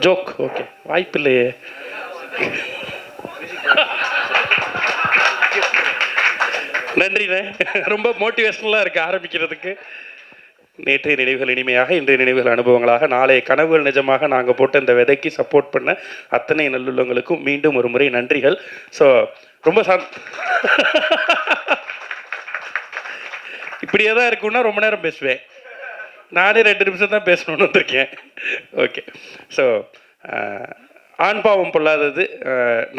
Joke okay, வாய்ப்பில்லையே. நன்றிண்ணே, ரொம்ப மோட்டிவேஷனலாக இருக்குது ஆரம்பிக்கிறதுக்கு. நேற்றைய நினைவுகள் இனிமையாக, இன்றைய நினைவுகள் அனுபவங்களாக, நாளைய கனவுகள் நிஜமாக நாங்கள் போட்ட இந்த விதைக்கு சப்போர்ட் பண்ண அத்தனை நல்லுள்ளவங்களுக்கும் மீண்டும் ஒரு முறை நன்றிகள். ஸோ ரொம்ப இப்படியே தான் இருக்குன்னா ரொம்ப நேரம் பேசுவேன். நானே 2 நிமிஷம் தான் பேசணும்னு வந்திருக்கேன். ஓகே, ஸோ ஆண் பாவம் பொல்லாதது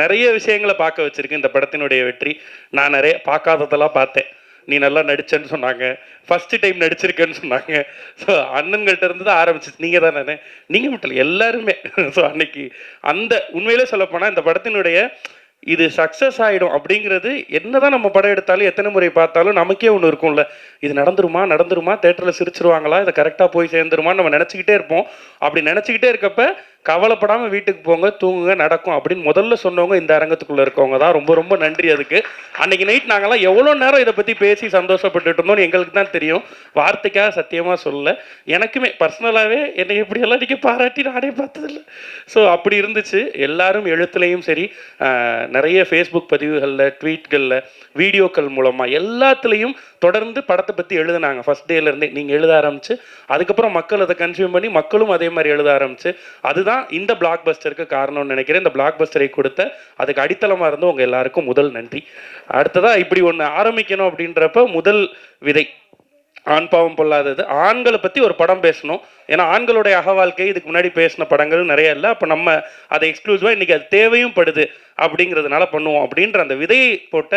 நிறைய விஷயங்களை பார்க்க வச்சுருக்கு இந்த படத்தினுடைய வெற்றி. நான் நிறைய பார்க்காததெல்லாம் பார்த்தேன். நீ நல்லா நடிச்சேன்னு சொன்னாங்க, ஃபஸ்ட்டு டைம் நடிச்சிருக்கேன்னு சொன்னாங்க. ஸோ அண்ணன்கிட்ட இருந்து தான் ஆரம்பிச்சிச்சு. நீங்கள் தான் நானே, நீங்கள் மட்டும் இல்லை எல்லாருமே. ஸோ அன்னைக்கு அந்த உண்மையிலே சொல்லப்போனால் இந்த படத்தினுடைய இது சக்ஸஸ் ஆகிடும் அப்படிங்கிறது என்னதான் நம்ம படம் எடுத்தாலும் எத்தனை முறை பார்த்தாலும் நமக்கே ஒன்று இருக்கும்ல, இது நடந்துருமா, தேட்டரில் சிரிச்சிருவாங்களா, இதை கரெக்டாக போய் சேர்ந்துருமான்னு நம்ம நினச்சிக்கிட்டே இருப்போம். அப்படி நினச்சிக்கிட்டே இருக்கப்ப கவலைப்படாமல் வீட்டுக்கு போங்க, தூங்குங்க, நடக்கும் அப்படின்னு முதல்ல சொன்னவங்க இந்த அரங்கத்துக்குள்ளே இருக்கவங்க தான். ரொம்ப ரொம்ப நன்றி அதுக்கு. அன்றைக்கி நைட் நாங்கள்லாம் எவ்வளோ நேரம் இதை பற்றி பேசி சந்தோஷப்பட்டுட்டு இருந்தோம்னு எங்களுக்கு தான் தெரியும். வார்த்தைக்காக சத்தியமாக சொல்லலை. எனக்குமே பர்சனலாகவே என்னை எப்படியெல்லாம் நீங்கள் பாராட்டி நானே பார்த்ததில்லை. ஸோ அப்படி இருந்துச்சு. எல்லாரும் எழுத்துலையும் சரி, நிறைய ஃபேஸ்புக் பதிவுகளில், ட்வீட்களில், வீடியோக்கள் மூலமாக எல்லாத்துலேயும் தொடர்ந்து படத்தை பற்றி எழுதுனாங்க. ஃபஸ்ட் டேலேருந்தே நீங்கள் எழுத ஆரம்பித்து அதுக்கப்புறம் மக்கள் அதை கன்சியூம் பண்ணி மக்களும் அதே மாதிரி எழுத ஆரம்பித்து அதுதான் இந்த பிளாக் பஸ்டருக்கு காரணம்னு நினைக்கிறேன். இந்த பிளாக் பஸ்டரை கொடுத்த அதுக்கு அடித்தளமாக இருந்து உங்கள் எல்லாருக்கும் முதல் நன்றி. அடுத்ததாக இப்படி ஒன்று ஆரம்பிக்கணும் அப்படின்றப்ப முதல் விதை ஆண் பாவம் பொல்லாதது. ஆண்களை பற்றி ஒரு படம் பேசணும். ஏன்னா ஆண்களுடைய அகவாழ்க்கை இதுக்கு முன்னாடி பேசின படங்கள் நிறைய இல்லை. அப்போ நம்ம அதை எக்ஸ்க்ளூசிவாக இன்றைக்கி அது தேவையும் படுது அப்படிங்கிறதுனால பண்ணுவோம் அப்படின்ற அந்த விதையை போட்ட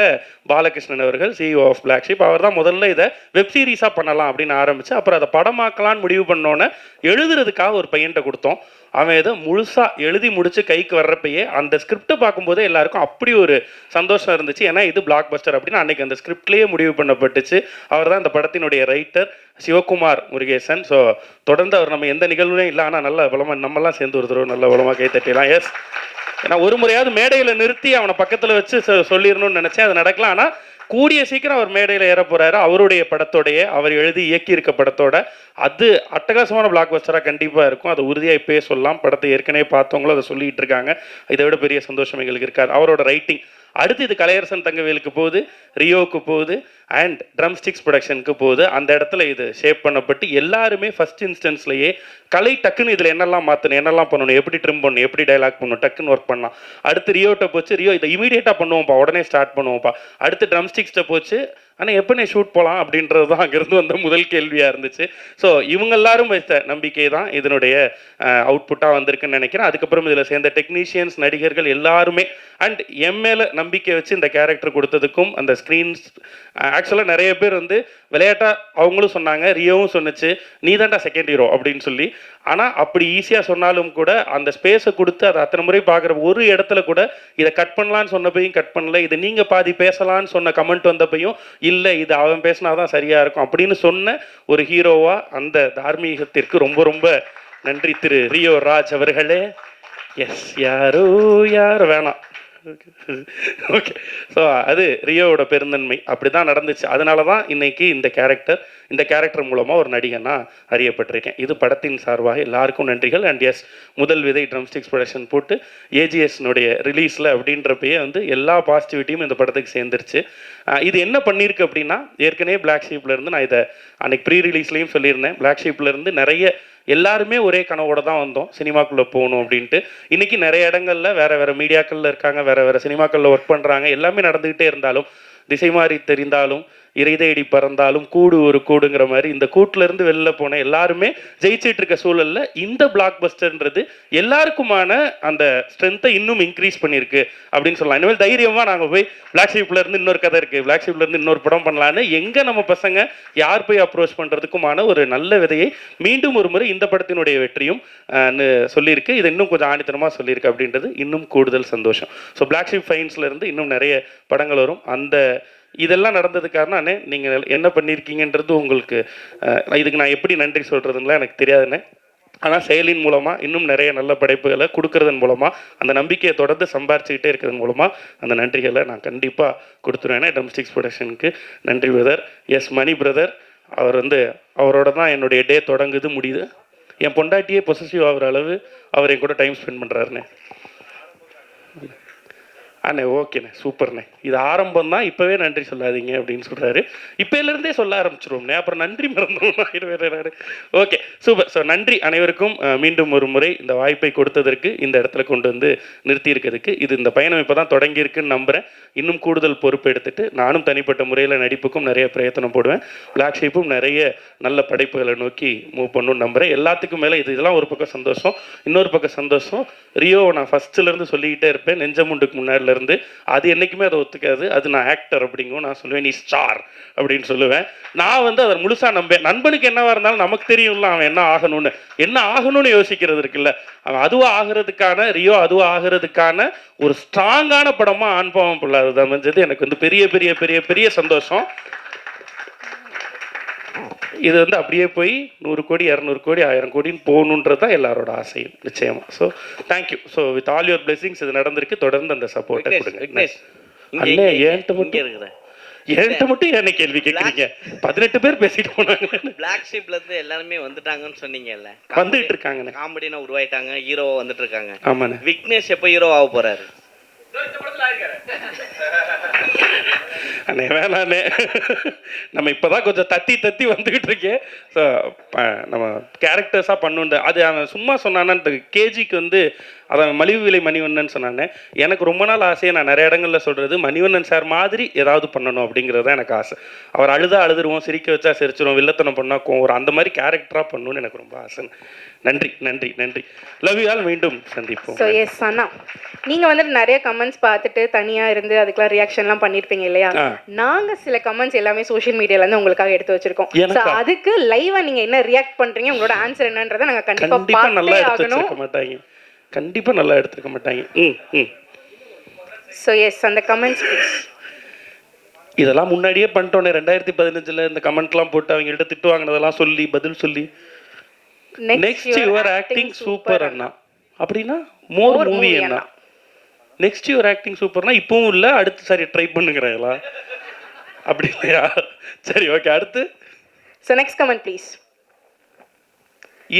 பாலகிருஷ்ணன் அவர்கள், CEO ஆஃப் பிளாக் ஷீப், அவர் தான் முதல்ல இதை வெப் சீரிஸாக பண்ணலாம் அப்படின்னு ஆரம்பித்து அப்புறம் அதை படமாக்கலான்னு முடிவு பண்ணோன்னே எழுதுறதுக்காக ஒரு பையன்கிட்ட கொடுத்தோம். அவன் இதை முழுசாக எழுதி முடித்து கைக்கு வர்றப்பயே அந்த ஸ்கிரிப்டை பார்க்கும்போதே எல்லாருக்கும் அப்படி ஒரு சந்தோஷம் இருந்துச்சு. ஏன்னா இது பிளாக் பஸ்டர் அப்படின்னு அன்றைக்கி அந்த ஸ்கிரிப்ட்லேயே முடிவு பண்ணப்பட்டுச்சு. அவர் தான் இந்த படத்தினுடைய ரைட்டர் சிவகுமார் முருகேசன். ஸோ தொடர்ந்து அவர் நம்ம எந்த நிகழ்வுலையும் இல்லை, ஆனால் நல்ல பலமாக நம்மலாம் சேர்ந்து ஒரு தடவை நல்ல பலமாக கை தட்டிடலாம். எஸ், ஏன்னா ஒரு முறையாவது மேடையில் நிறுத்தி அவனை பக்கத்தில் வச்சு சொல்லிடணும்னு நினச்சேன், அது நடக்கலாம். ஆனால் கூடிய சீக்கிரம் அவர் மேடையில் ஏற போகிறாரு. அவருடைய படத்தோடைய, அவர் எழுதி இயக்கியிருக்க படத்தோட அது அட்டகாசமான பிளாக் பஸ்டராக கண்டிப்பாக இருக்கும். அதை உறுதியாக இப்போயே சொல்லலாம். படத்தை ஏற்கனவே பார்த்தவங்களும் அதை சொல்லிகிட்டு இருக்காங்க. இதை விட பெரிய சந்தோஷம் எங்களுக்கு இருக்காது. அவரோட ரைட்டிங் அடுத்து இது கலையரசன் தங்கவேலுக்கு போகுது, ரியோவுக்கு போகுது, அண்ட் ட்ரம் ஸ்டிக்ஸ் ப்ரொடக்ஷனுக்கு போகுது. அந்த இடத்துல இது ஷேப் பண்ணப்பட்டு எல்லாருமே ஃபஸ்ட் இன்ஸ்டன்ஸ்லேயே கலை டக்குன்னு இதில் என்னெல்லாம் மாற்றணும், என்னெல்லாம் பண்ணணும், எப்படி ட்ரிம் பண்ணணும், எப்படி டைலாக் பண்ணணும், டக்குன்னு ஒர்க் பண்ணலாம். அடுத்து ரியோட்ட போச்சு, ரியோ இதை இமீடியட்டாக பண்ணுவோம்ப்பா, உடனே ஸ்டார்ட் பண்ணுவோம்ப்பா. அடுத்து ட்ரம் ஸ்டிக்ஸ்ட்டை போச்சு, ஆனால் எப்போ ஷூட் போகலாம் அப்படின்றது தான் அங்கேருந்து வந்த முதல் கேள்வியாக இருந்துச்சு. ஸோ இவங்க எல்லாரும் வைத்த நம்பிக்கை தான் இதனுடைய அவுட்புட்டாக வந்திருக்குன்னு நினைக்கிறேன். அதுக்கப்புறம் இதில் சேர்ந்த டெக்னீஷியன்ஸ், நடிகர்கள் எல்லாருமே அண்ட் எம் மேலே நம்பிக்கை வச்சு இந்த கேரக்டர் கொடுத்ததுக்கும் அந்த ஸ்க்ரீன்ஸ் ஆக்சுவலாக நிறைய பேர் வந்து விளையாட்டாக அவங்களும் சொன்னாங்க, ரியோவும் சொன்னிச்சு, நீ தான்டா செகண்ட் ஹீரோ அப்படின்னு சொல்லி. ஆனால் அப்படி ஈஸியாக சொன்னாலும் கூட அந்த ஸ்பேஸை கொடுத்து அதை அத்தனை முறை பார்க்குற ஒரு இடத்துல கூட இதை கட் பண்ணலான்னு சொன்னப்பையும் கட் பண்ணல, இதை நீங்கள் பாதி பேசலான்னு சொன்ன கமெண்ட் வந்தப்பையும் இல்லை இது அவன் பேசினா தான் சரியாக இருக்கும் அப்படின்னு சொன்ன ஒரு ஹீரோவாக அந்த தார்மீகத்திற்கு ரொம்ப ரொம்ப நன்றி திரு ரியோ ராஜ் அவர்களே. எஸ், யாரோ வேணாம். ஓகே, ஸோ அது ரியோவோட பெருந்தன்மை அப்படி தான் நடந்துச்சு. அதனால தான் இன்னைக்கு இந்த கேரக்டர் மூலமாக ஒரு நடிகனாக அறியப்பட்டிருக்கேன். இது படத்தின் சார்பாக எல்லாருக்கும் நன்றிகள். அண்ட் எஸ், முதல் விதை ட்ரம் ஸ்டிக்ஸ் ப்ரொடக்ஷன் போட்டு ஏஜிஎஸ்னுடைய ரிலீஸில் அப்படின்றப்பயே வந்து எல்லா பாசிட்டிவிட்டியும் இந்த படத்துக்கு சேர்ந்துருச்சு. இது என்ன பண்ணியிருக்கு அப்படின்னா, ஏற்கனவே பிளாக் ஷீப்லேருந்து நான் இதை அன்னைக்கு ப்ரீ ரிலீஸ்லேயும் சொல்லியிருந்தேன், பிளாக் ஷீப்லேருந்து நிறைய எல்லாருமே ஒரே கனவோடு தான் வந்தோம், சினிமாக்குள்ளே போகணும் அப்படின்ட்டு. இன்றைக்கி நிறைய இடங்களில் வேறு மீடியாக்களில் இருக்காங்க, வேறு சினிமாக்களில் ஒர்க் பண்ணுறாங்க. எல்லாமே நடந்துக்கிட்டே இருந்தாலும், திசை மாறி தெரிந்தாலும், இறை தேடி பறந்தாலும், கூடு ஒரு கூடுங்கிற மாதிரி இந்த கூட்டிலேருந்து வெளில போன எல்லாருமே ஜெயிச்சிட்டு இருக்க சூழலில் இந்த பிளாக் பஸ்டர்ன்றது எல்லாருக்குமான அந்த ஸ்ட்ரென்த்தை இன்னும் இன்க்ரீஸ் பண்ணியிருக்கு அப்படின்னு சொல்லலாம். இனிமேல் தைரியமாக நாங்கள் போய் பிளாக் ஷீப்லேருந்து இன்னொரு கதை இருக்குது, பிளாக் ஷீப்லேருந்து இன்னொரு படம் பண்ணலான்னு எங்கே நம்ம பசங்க யார் போய் அப்ரோச் பண்ணுறதுக்குமான ஒரு நல்ல விதையை மீண்டும் ஒரு முறை இந்த படத்தினுடைய வெற்றியும் சொல்லியிருக்கு. இது இன்னும் கொஞ்சம் ஆணித்தனமாக சொல்லியிருக்கு அப்படின்றது இன்னும் கூடுதல் சந்தோஷம். ஸோ பிளாக் ஷீப் ஃபைன்ஸ்லேருந்து இன்னும் நிறைய படங்கள் வரும். அந்த இதெல்லாம் நடந்தது காரணம் நீங்கள் என்ன பண்ணியிருக்கீங்கன்றது உங்களுக்கு இதுக்கு நான் எப்படி நன்றி சொல்கிறதுலாம் எனக்கு தெரியாதுண்ணே. ஆனால் செயலின் மூலமாக இன்னும் நிறைய நல்ல படைப்புகளை கொடுக்கறதன் மூலமாக அந்த நம்பிக்கையை தொடர்ந்து சம்பாரிச்சுக்கிட்டே இருக்கிறது மூலமாக அந்த நன்றிகளை நான் கண்டிப்பாக கொடுத்துருவேன். ட்ரம் ஸ்டிக்ஸ் ப்ரொடக்ஷனுக்கு நன்றி பிரதர். எஸ், மணி பிரதர் அவர் வந்து அவரோட தான் என்னுடைய டே தொடங்குது முடியுது. என் பொண்டாட்டியே பொசசிவ் ஆகிற அளவு அவர் என் கூட டைம் ஸ்பெண்ட் பண்ணுறாருண்ணே. அண்ணே ஓகேண்ணே, சூப்பர்ண்ணே, இது ஆரம்பம் தான், இப்போவே நன்றி சொல்லாதீங்க அப்படின்னு சொல்கிறாரு. இப்போலேருந்தே சொல்ல ஆரம்பிச்சிருவோம்ண்ணே, அப்புறம் நன்றி மறந்துடுவோம். Okay, super. ஸோ நன்றி அனைவருக்கும். மீண்டும் ஒரு முறை இந்த வாய்ப்பை கொடுத்ததற்கு, இந்த இடத்துல கொண்டு வந்து நிறுத்தி இருக்கிறதுக்கு. இது இந்த பயணம் இப்போ தான் தொடங்கியிருக்குன்னு நம்புகிறேன். இன்னும் கூடுதல் பொறுப்பு எடுத்துகிட்டு நானும் தனிப்பட்ட முறையில் நடிப்புக்கும் நிறைய பிரயத்தனம் போடுவேன். பிளாக் ஷீப்பும் நிறைய நல்ல படைப்புகளை நோக்கி மூவ் பண்ணணும்னு நம்புகிறேன். எல்லாத்துக்கும் மேலே இதெல்லாம் ஒரு பக்கம் சந்தோஷம். இன்னொரு பக்கம் சந்தோஷம், ரியோ நான் ஃபஸ்ட்டுலேருந்து சொல்லிக்கிட்டே இருப்பேன், நெஞ்சமுண்டுக்கு முன்னாடி இருந்து. அது என்னைக்குமே அதை ஒத்துக்காது. அது நான் ஆக்டர் அப்படிங்கும், நான் சொல்லுவேன் நீ ஸ்டார் அப்படின்னு சொல்லுவேன். நான் வந்து அதை முழுசா நம்பேன். நண்பனுக்கு என்னவா இருந்தாலும் நமக்கு தெரியும்ல அவன் என்ன ஆகணும்னு யோசிக்கிறது இருக்குல்ல. அவன் அதுவா ஆகிறதுக்கான, ரியோ அதுவா ஆகிறதுக்கான ஒரு ஸ்ட்ராங்கான படமா ஆண்பாவம் பொல்லாதது அமைஞ்சது எனக்கு வந்து பெரிய பெரிய பெரிய பெரிய சந்தோஷம். இது வந்து அப்படியே போய் 100 கோடி 200 கோடி 1000 கோடின்னு போகணுன்றது தான் எல்லாரோட ஆசையும் நிச்சயமா. So thank you. So with all your blessings இது நடந்திருக்கு. தொடர்ந்து அந்த சப்போர்ட்டை கொடுங்க. அண்ணே ஏன்ட்ட மட்டும் என்ன கேள்வி கேட்குறீங்க? 18 பேர் பேசிட்டு போனாங்க. பிளாக் ஷீப்ல இருந்து எல்லாருமே வந்துட்டாங்கன்னு சொன்னீங்கல்ல, வந்துட்டு இருக்காங்க, காமெடினா உருவாயிட்டாங்க, ஹீரோவா வந்துட்டு இருக்காங்க. ஆமாண்ணே. விக்னேஷ் எப்போ ஹீரோ ஆக போறாரு? அண்ணே வேணாண்ணே, நம்ம இப்போதான் கொஞ்சம் தத்தி வந்துக்கிட்டு இருக்கேன். ஸோ நம்ம கேரக்டர்ஸாக பண்ணுண்டு அது அவன் சும்மா சொன்னான்னு கேஜிக்கு வந்து அதான் மலிவு விலை மணிவண்ணன் சொன்னானே. எனக்கு ரொம்ப நாள் ஆசையை நான் நிறைய இடங்களில் சொல்கிறது, மணிவண்ணன் சார் மாதிரி ஏதாவது பண்ணணும் அப்படிங்கிறது தான் எனக்கு ஆசை. அவர் அழுதுருவோம், சிரிக்க வச்சா சிரிச்சிருவோம், வில்லத்தனம் பண்ணால் ஒரு அந்த மாதிரி கேரக்டராக பண்ணணும்னு எனக்கு ரொம்ப ஆசை. நன்றி நன்றி நன்றி. Love you all. மீண்டும் சந்திப்போம். ஸோ எஸ் அண்ணா, நீங்கள் வந்துட்டு நிறைய கமெண்ட்ஸ் பார்த்துட்டு தனியாக இருந்து அதுக்கெல்லாம் ரியாக்ஷன்லாம் பண்ணியிருப்பீங்க இல்லையா? நாங்கள் சில கமெண்ட்ஸ் எல்லாமே சோஷியல் மீடியாவிலேருந்து உங்களுக்காக எடுத்து வச்சிருக்கோம். ஸோ அதுக்கு லைவாக நீங்கள் என்ன ரியாக்ட் பண்ணுறீங்க, உங்களோட ஆன்சர் என்னன்றதை நாங்கள் கண்டிப்பாக நல்லா எடுத்து வச்சிருக்க மாட்டாங்க. கண்டிப்பாக நல்லா எடுத்துக்க மாட்டாங்க. ஸோ எஸ் அந்த கமெண்ட்ஸ் இதெல்லாம் முன்னாடியே பண்ணிட்டோன்னே. 2015 இந்த கமெண்ட்லாம் போட்டு அவங்கள்ட்ட திட்டு வாங்கினதெல்லாம் சொல்லி பதில் சொல்லி நெக்ஸ்ட் யுவர் ஆக்டிங் சூப்பர் அண்ணா அப்படின்னா மோர் மூவி அண்ணா. நெக்ஸ்ட் யுவர் ஆக்டிங் சூப்பர்னா இப்பவும் இல்லை, அடுத்து சரி ட்ரை பண்ணுங்கிறீங்களா அப்படி இல்லையா? சரி ஓகே, அடுத்து. So next comment please.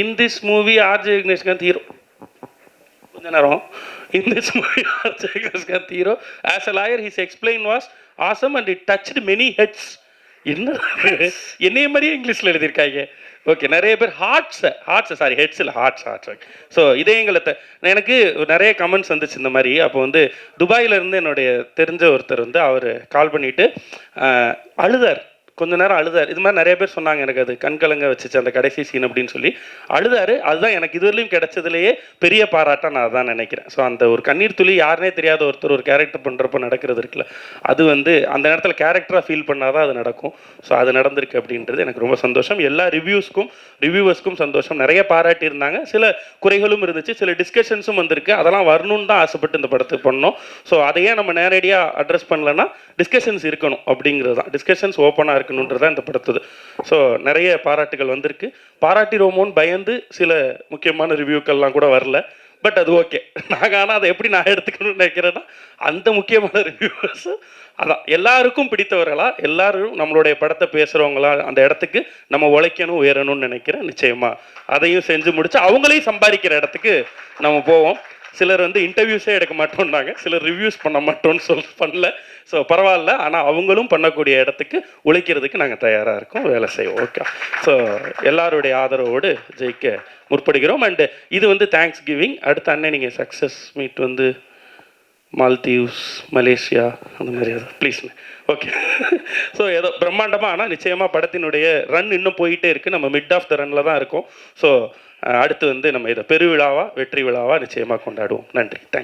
In this movie RJ Vigneshkanth hero. கொஞ்ச நேரம். In this movie, Ajay Vigneshkanth hero, as a lawyer, his explain was awesome and it touched many heads. என்னைய மாதிரியே இங்கிலீஷில் எழுதியிருக்காங்க. ஓகே, நிறைய பேர் ஹார்ட்ஸ் சாரி ஹெட்ஸ் இல்லை hearts. Okay, so இதயங்களை எனக்கு நிறைய கமெண்ட்ஸ் வந்துச்சு இந்த மாதிரி. அப்போ வந்து துபாயிலேருந்து என்னுடைய தெரிஞ்ச ஒருத்தர் வந்து அவர் கால் பண்ணிவிட்டு அழுதார், கொஞ்ச நேரம் அழுதார். இது மாதிரி நிறைய பேர் சொன்னாங்க எனக்கு அது கண்கலங்க வச்சுச்சு அந்த கடைசி சீன் அப்படின்னு சொல்லி அழுதாரு. அதுதான் எனக்கு இதுவரையும் கிடைச்சதுலேயே பெரிய பாராட்டாக நான் அதான் நினைக்கிறேன். ஸோ அந்த ஒரு கண்ணீர் துளி யாருனே தெரியாத ஒருத்தர் ஒரு கேரக்டர் பண்ணுறப்போ நடக்கிறது இருக்குல்ல, அது வந்து அந்த நேரத்தில் கேரக்டராக ஃபீல் பண்ணாதான் அது நடக்கும். ஸோ அது நடந்திருக்கு அப்படின்றது எனக்கு ரொம்ப சந்தோஷம். எல்லா ரிவ்யூவர்ஸ்க்கும் சந்தோஷம். நிறைய பாராட்டி இருந்தாங்க, சில குறைகளும் இருந்துச்சு, சில டிஸ்கஷன்ஸும் வந்திருக்கு. அதெல்லாம் வரணும்னு தான் ஆசைப்பட்டு இந்த படத்துக்கு பண்ணோம். ஸோ அதையே நம்ம நேரடியாக அட்ரஸ் பண்ணலன்னா டிஸ்கஷன்ஸ் இருக்கணும் அப்படிங்கிறது தான். டிஸ்கஷன்ஸ் ஓப்பனாக இருக்கணுன்றது தான் இந்த படத்துது. ஸோ நிறைய பாராட்டுகள் வந்திருக்கு. பாராட்டிரோமோன்னு பயந்து சில முக்கியமான ரிவ்யூக்கள்லாம் கூட வரல. பட் அது ஓகே. ஆனால் அதை எப்படி நான் எடுத்துக்கணும்னு நினைக்கிறேன்னா, அந்த முக்கியமான ரிவ்யூவர்ஸும் அதான் எல்லாருக்கும் பிடித்தவர்களா, எல்லாரும் நம்மளுடைய படத்தை பேசுகிறவங்களா அந்த இடத்துக்கு நம்ம உழைக்கணும் உயரணும்னு நினைக்கிறேன். நிச்சயமாக அதையும் செஞ்சு முடிச்சு அவங்களையும் சம்பாதிக்கிற இடத்துக்கு நம்ம போவோம். சிலர் வந்து இன்டர்வியூஸே எடுக்க மாட்டோம்னாங்க, சிலர் ரிவ்யூஸ் பண்ண மாட்டோம்னு பண்ணல. ஸோ பரவாயில்ல, ஆனால் அவங்களும் பண்ணக்கூடிய இடத்துக்கு உழைக்கிறதுக்கு நாங்கள் தயாராக இருக்கோம், வேலை செய்வோம். ஓகே, ஸோ எல்லாருடைய ஆதரவோடு ஜெயிக்க முற்படுகிறோம். அண்டு இது வந்து தேங்க்ஸ் கிவிங். அடுத்த அண்ணன் நீங்கள் சக்ஸஸ் மீட் வந்து மால்தீவ்ஸ், மலேசியா அந்த மாதிரி ப்ளீஸ். ஓகே, ஸோ ஏதோ பிரம்மாண்டமாக, ஆனால் நிச்சயமாக படத்தினுடைய ரன் இன்னும் போயிட்டே இருக்குது. நம்ம மிட் ஆஃப் த ரன்னில் தான் இருக்கோம். ஸோ அடுத்து வந்து நம்ம இதை பெருவிழாவாக வெற்றி விழாவாக நிச்சயமாக கொண்டாடுவோம். நன்றி, தேங்க்ஸ்.